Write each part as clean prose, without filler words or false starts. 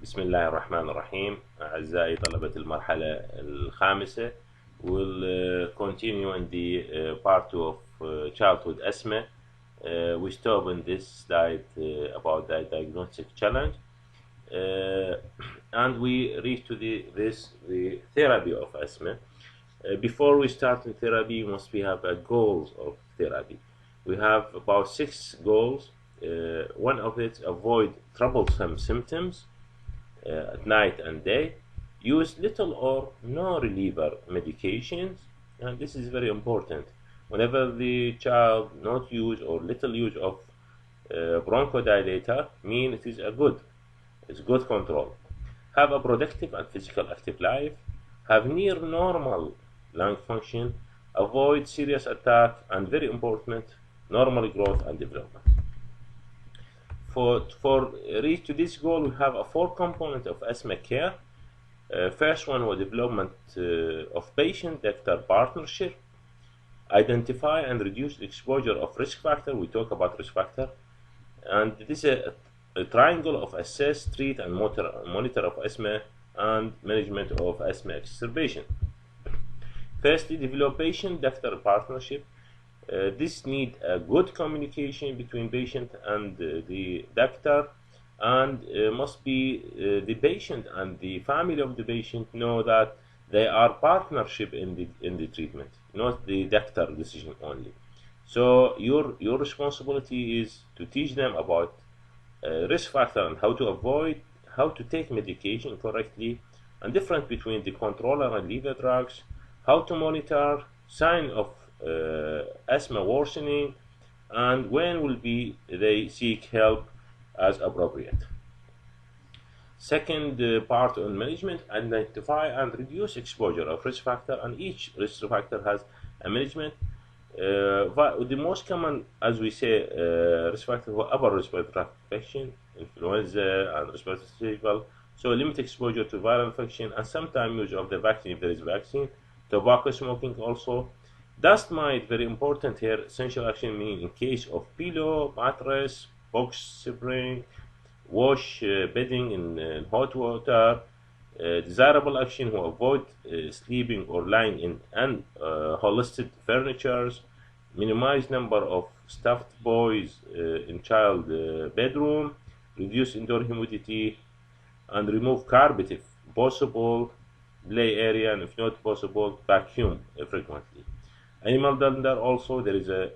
بسم الله الرحمن الرحيم. أعزائي طلبة المرحلة الخامسة, we'll continue in the part 2 of childhood asthma. We stop in this slide about the diagnostic challenge, and we reach to the therapy of asthma. Before we start in therapy, must we have goals of therapy. We have about 6 goals. One of it, avoid troublesome symptoms at night and day, use little or no reliever medications, and this is very important. Whenever the child not use or little use of bronchodilator, mean it is it's good control. Have a productive and physical active life, have near normal lung function, avoid serious attack, and very important, normal growth and development. For reach to this goal, we have a 4 component of asthma care. First one was development of patient-doctor partnership, identify and reduce exposure of risk factor. We talk about risk factor, and this is a triangle of assess, treat, and monitor of asthma and management of asthma exacerbation. Firstly, develop patient-doctor partnership. This need a good communication between patient and the doctor, and must be the patient and the family of the patient know that they are partnership in the treatment, not the doctor decision only. So your responsibility is to teach them about risk factor and how to avoid, how to take medication correctly, and difference between the controller and reliever drugs, how to monitor sign of asthma worsening, and when will be they seek help as appropriate. Second part on management, identify and reduce exposure of risk factor, and each risk factor has a management. The most common, as we say, risk factor for upper respiratory tract infection, influenza, and respiratory cerebral. So limit exposure to viral infection, and sometimes use of the vaccine if there is vaccine. Tobacco smoking also. Dust mite, very important here. Essential action mean in case of pillow, mattress, box spring, wash bedding in hot water. Desirable action who avoid sleeping or lying in unholstered furnitures. Minimize number of stuffed boys in child bedroom. Reduce indoor humidity, and remove carpet if possible. Play area, and if not possible, vacuum frequently. Animal dander also, there is a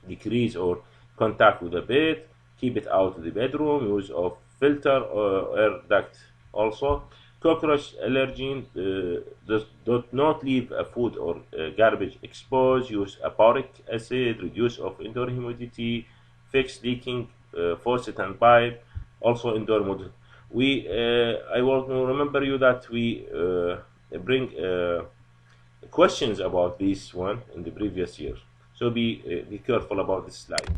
decrease or contact with the bed, keep it out of the bedroom, use of filter or air duct also. Cockroach allergen, do not leave food or garbage exposed, use boric acid, reduce of indoor humidity, fix leaking faucet and pipe, also indoor mode. I want to remember you that we bring questions about this one in the previous year, so be careful about this slide.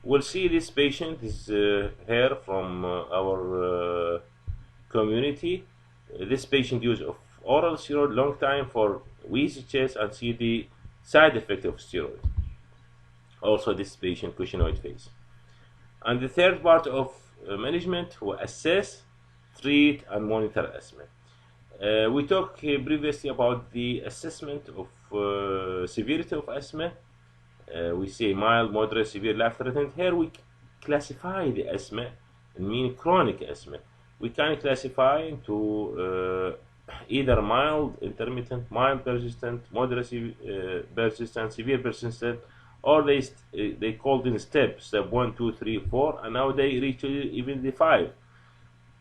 We'll see this patient is here from our community. This patient use of oral steroid long time for wheezy chest, and see the side effect of steroid. Also this patient cushingoid face. And the third part of management will assess, treat, and monitor asthma. We talked previously about the assessment of severity of asthma. We say mild, moderate, severe, life-threatening. Here we classify the asthma and mean chronic asthma. We can classify into either mild, intermittent, mild persistent, moderate persistent, severe persistent, or they called in step 1, 2, 3, 4, and now they reach even the 5.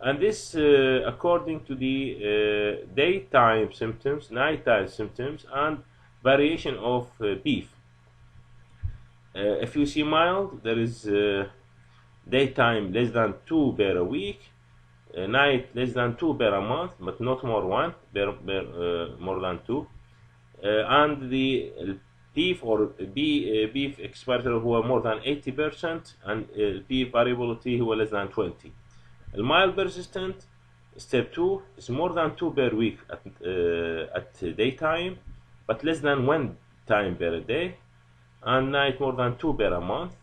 And this according to the daytime symptoms, nighttime symptoms, and variation of beef. If you see mild, there is daytime less than 2 per a week, night less than 2 per a month, but not more more than 2, and the beef or beef expiratory who are more than 80%, and beef variability who are less than 20. The mild persistent step 2 is more than 2 per week at daytime, but less than 1 time per day, and night more than 2 per a month.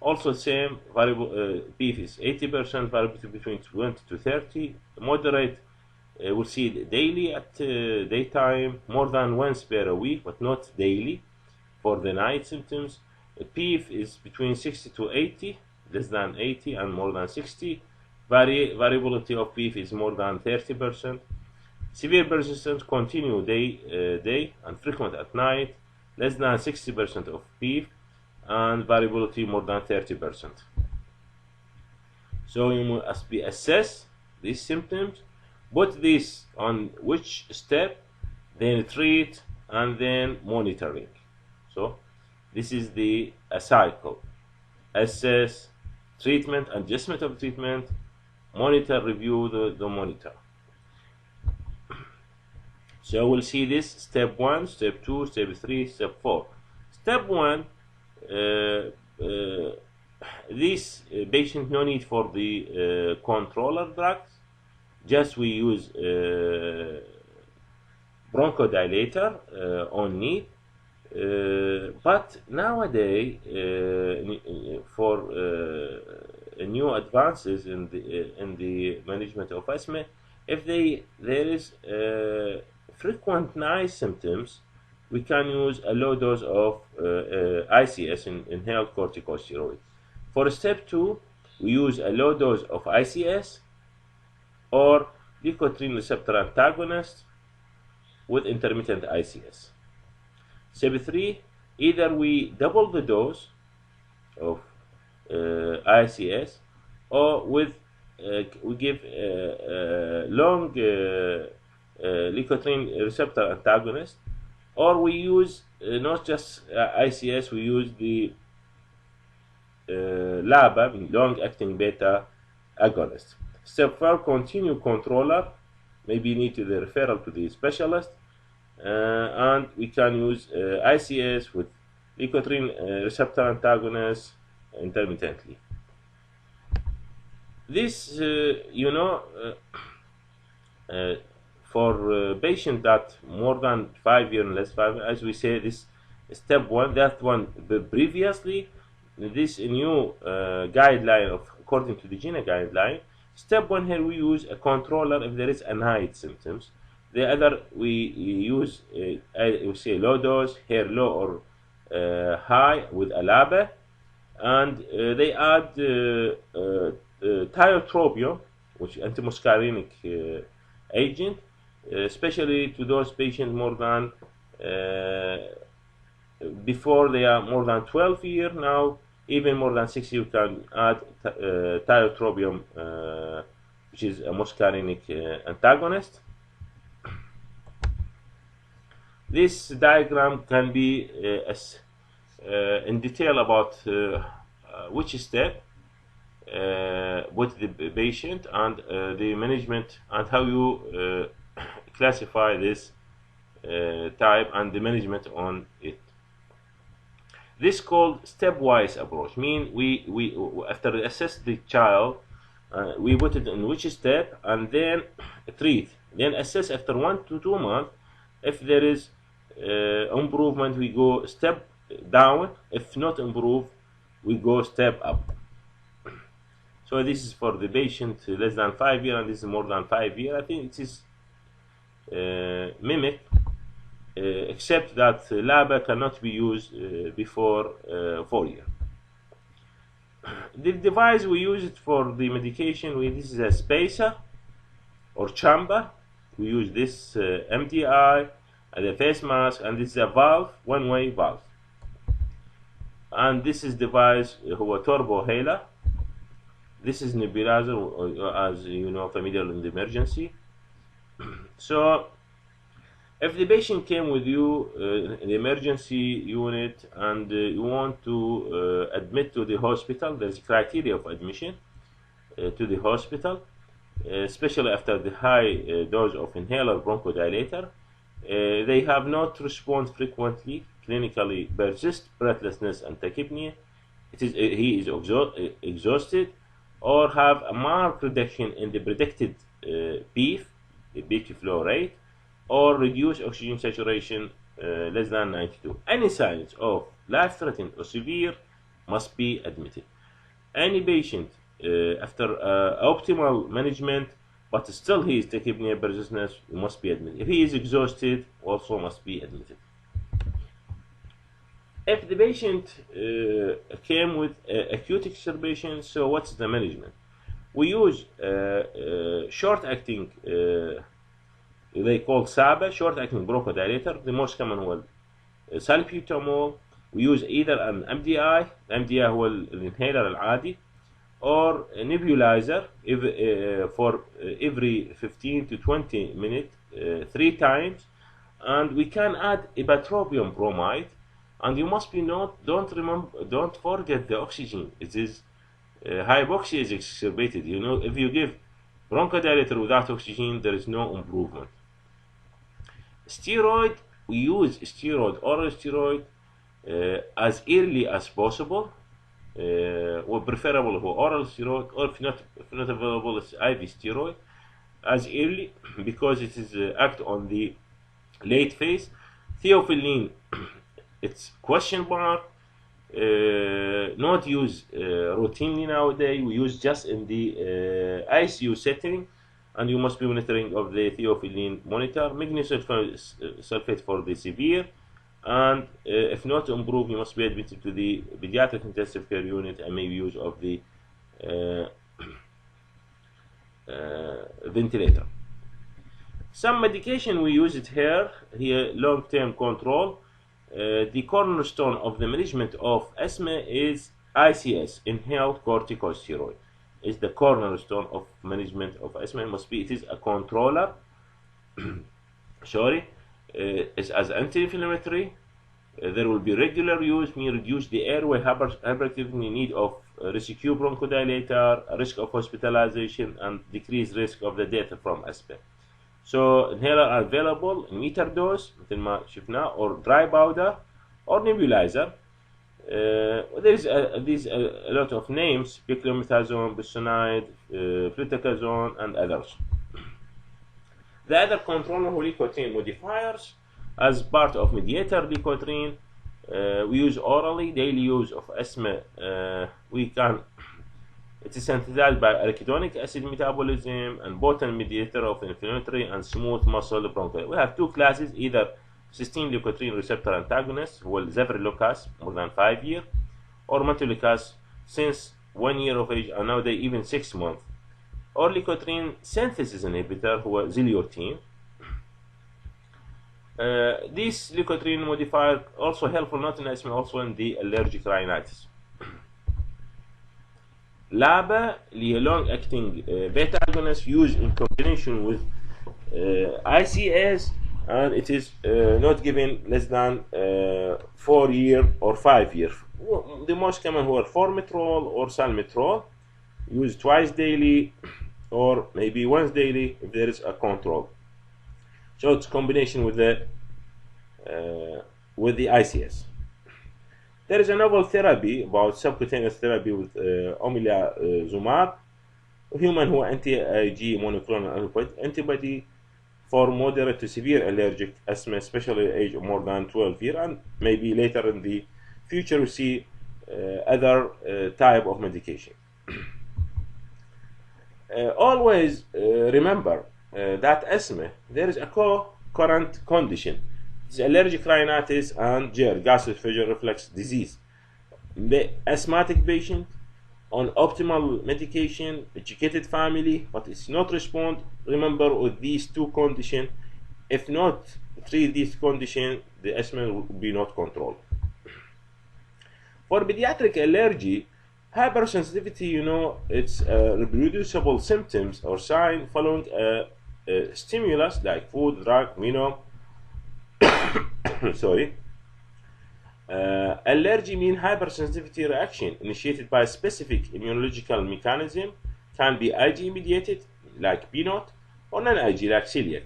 Also same, variable beef is 80%, variability between 20 to 30. Moderate, we'll see it daily at daytime, more than once per a week, but not daily for the night symptoms. Beef is between 60 to 80, less than 80 and more than 60. Variability of beef is more than 30%. Severe persistence continue day and frequent at night, less than 60% of beef, and variability more than 30%. So you must assess these symptoms, put this on which step, then treat, and then monitoring. So this is a cycle: assess, treatment, adjustment of treatment, monitor, review the monitor. So we'll see this: step 1, step 2, step 3, step 4. Step 1, this patient no need for the controller drugs, just we use bronchodilator on need. But nowadays, for new advances in the management of asthma, if there is frequent night symptoms, we can use a low dose of ICS, inhaled corticosteroid. For step 2, we use a low dose of ICS or leukotriene receptor antagonist with intermittent ICS. Step 3, either we double the dose of ICS, or we give long leukotriene receptor antagonist, or we use not just ICS, we use the LABA, long-acting beta agonist. Step 4, continue controller, maybe need to the referral to the specialist, and we can use ICS with leukotriene receptor antagonist intermittently. This, for patient that more than 5 years and less 5, as we say, this step 1, that one previously, this new guideline according to the GINA guideline. Step 1 here we use a controller if there is a night symptoms. The other we use we say low dose, here low or high with a LABA, and they add tiotropium, which is antimuscarinic agent, especially to those patients more than before they are more than 12 years. Now even more than 6 years, you can add tiotropium, which is a muscarinic antagonist. This diagram can be in detail about which step with the patient and the management, and how you classify this type and the management on it. This is called stepwise approach. Mean we after assess the child, we put it in which step and then treat. Then assess after 1 to 2 months. If there is improvement, we go step down. If not improve, we go step up. So this is for the patient less than 5 years, and this is more than 5 years. I think it is mimic, except that LABA cannot be used before 4 years. The device we use it for the medication, this is a spacer or chamber. We use this MDI and a face mask, and this is a valve, one-way valve. And this is device هو turbo haler. This is nebulizer, as you know, familiar in the emergency. So if the patient came with you in the emergency unit and you want to admit to the hospital, there's criteria of admission to the hospital, especially after the high dose of inhaler bronchodilator. They have not respond frequently, clinically persist breathlessness and tachypnea. He is exhausted, or have a marked reduction in the predicted PEEF, the peak flow rate, or reduced oxygen saturation less than 92. Any signs of life-threatening or severe must be admitted. any patient after optimal management, but still he is tachypnea persistence, he must be admitted. If he is exhausted, also must be admitted. If the patient came with acute exacerbation, so what's the management? We use short-acting, they call SABA, short-acting bronchodilator. The most common one, salbutamol. We use either an MDI, MDI هو الانهيلر العادي, or a nebulizer for every 15 to 20 minutes, 3 times, and we can add ipratropium bromide. And you must be don't forget the oxygen. It is hypoxia is exacerbated. You know, if you give bronchodilator without oxygen, there is no improvement. Steroid, we use steroid, oral steroid, as early as possible. Or preferable for oral steroid, or if not available, it's IV steroid as early, because it is act on the late phase. Theophylline, it's question mark. Not use routinely nowadays. We use just in the ICU setting, and you must be monitoring of the theophylline monitor. Magnesium sulfate for the severe, and if not improved, you must be admitted to the pediatric intensive care unit and maybe use of the ventilator. Some medication we use it here long-term control. The cornerstone of the management of asthma is ICS, inhaled corticosteroid. Is the cornerstone of management of asthma. It is a controller. Sorry, it's as anti-inflammatory. There will be regular use, may reduce the airway hyperactivity, need of rescue bronchodilator, risk of hospitalization, and decrease risk of the death from asthma. So inhaler are available in meter dose مثل ما شفنا, or dry powder, or nebulizer. There is a lot of names: piclomethasone, bisonide, fluticasone, and others. The other control of leukotriene modifiers as part of mediator leukotriene. We use orally, daily use of asthma. It is synthesized by arachidonic acid metabolism and potent mediator of inflammatory and smooth muscle bronchitis. We have two classes, either cysteine leukotriene receptor antagonist, Zevrilocas, more than 5 years, or Montelukast since 1 year of age, and nowadays even 6 months, or leukotriene synthesis inhibitor, Ziliotine. This leukotriene modifier also helpful not in asthma, also in the allergic rhinitis. LABA, long-acting beta agonist, used in combination with ICS, and it is not given less than 4 years or 5 years. The most common were formoterol or salmeterol, used twice daily or maybe once daily if there is a control. So it's combination with the ICS. There is a novel therapy about subcutaneous therapy with omalizumab, human who anti-Ig monoclonal antibody for moderate to severe allergic asthma, especially at age of more than 12 years, and maybe later in the future we see other type of medication. Always remember that asthma, there is a co-current condition. It's allergic rhinitis and GER, gastroesophageal reflux disease. The asthmatic patient on optimal medication, educated family, but it's not respond. Remember with these two conditions, if not treat these conditions, the asthma will be not controlled. For pediatric allergy, hypersensitivity, it's reproducible symptoms or sign following a stimulus like food, drug, sorry. Allergy means hypersensitivity reaction initiated by a specific immunological mechanism, can be Ig mediated like P0 or non-Ig like celiac.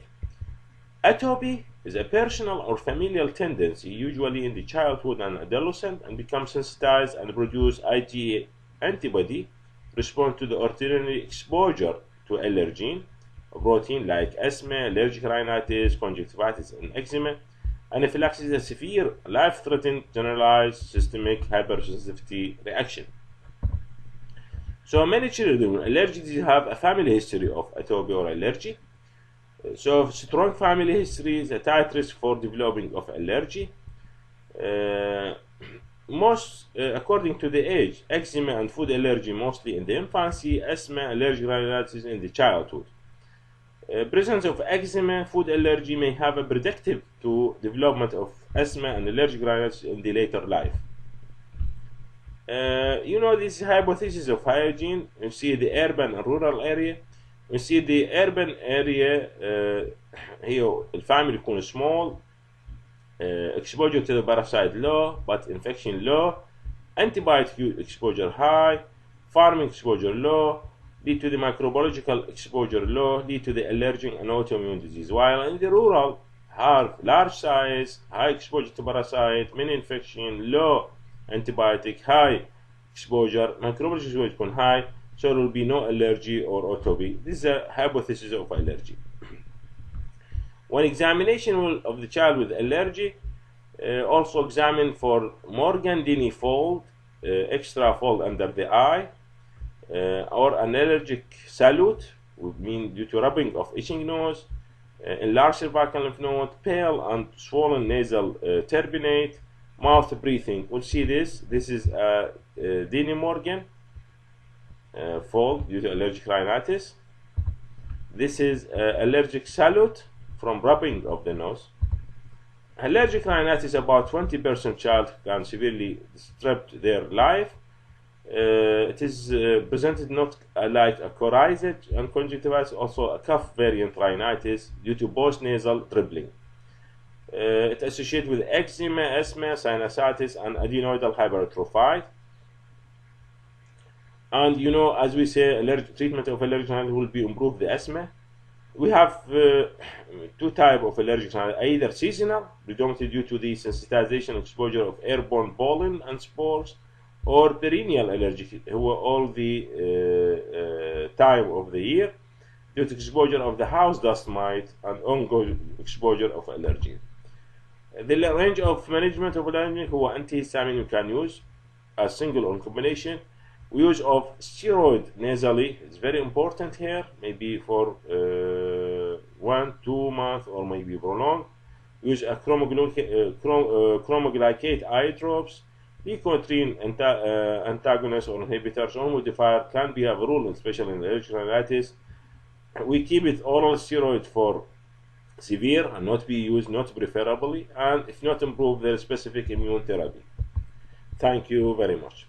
Atopy is a personal or familial tendency, usually in the childhood and adolescent, and becomes sensitized and produce Ig antibody respond to the ordinary exposure to allergen, a protein like asthma, allergic rhinitis, conjunctivitis, and eczema. Anaphylaxis is a severe, life-threatening, generalized systemic hypersensitivity reaction. So many children with allergy disease have a family history of atopy or allergy. So strong family history is a tight risk for developing of allergy. According to the age, eczema and food allergy mostly in the infancy, asthma, allergic rhinitis in the childhood. Presence of eczema, food allergy may have a predictive to development of asthma and allergic rhinitis in the later life. This hypothesis of hygiene, you see the urban and rural area. You see the urban area, here the family يكون small, exposure to the parasite low, but infection low, antibiotic exposure high, farming exposure low, lead to the microbiological exposure low, lead to the allergic and autoimmune disease. While in the rural, have large size, high exposure to parasite, many infection, low antibiotic, high exposure, microbiological exposure يكون high, so there will be no allergy or atopy. This is a hypothesis of allergy. When examination of the child with allergy, also examine for Morgan-Denny fold, extra fold under the eye, or an allergic salute, would mean due to rubbing of itching nose, enlarged cervical lymph node, pale and swollen nasal turbinate, mouth breathing. We'll see this. This is a Denny Morgan fold due to allergic rhinitis. This is allergic salute from rubbing of the nose. Allergic rhinitis, about 20% child can severely disrupt their life. It is presented not like a coryzed and conjunctivitis, also a cough variant rhinitis due to post-nasal dribbling. It associated with eczema, asthma, sinusitis, and adenoidal hypertrophy. And as we say, treatment of allergic rhinitis will be improve the asthma. We have two types of allergic rhinitis, either seasonal, predominantly due to the sensitization exposure of airborne pollen and spores, or perennial allergic, who are all the time of the year, due to exposure of the house dust mite and ongoing exposure of allergy. The range of management of allergy, هو antihistamine you can use as single or combination. Use of steroid nasally is very important here, maybe for 1-2 months or maybe prolonged. Use a chromoglycate eye drops. Leukotriene antagonists or inhibitors or modifier can be a rule, especially in allergic rhinitis. We keep it oral steroid for severe and not be used, not preferably, and if not improved, there is specific immune therapy. Thank you very much.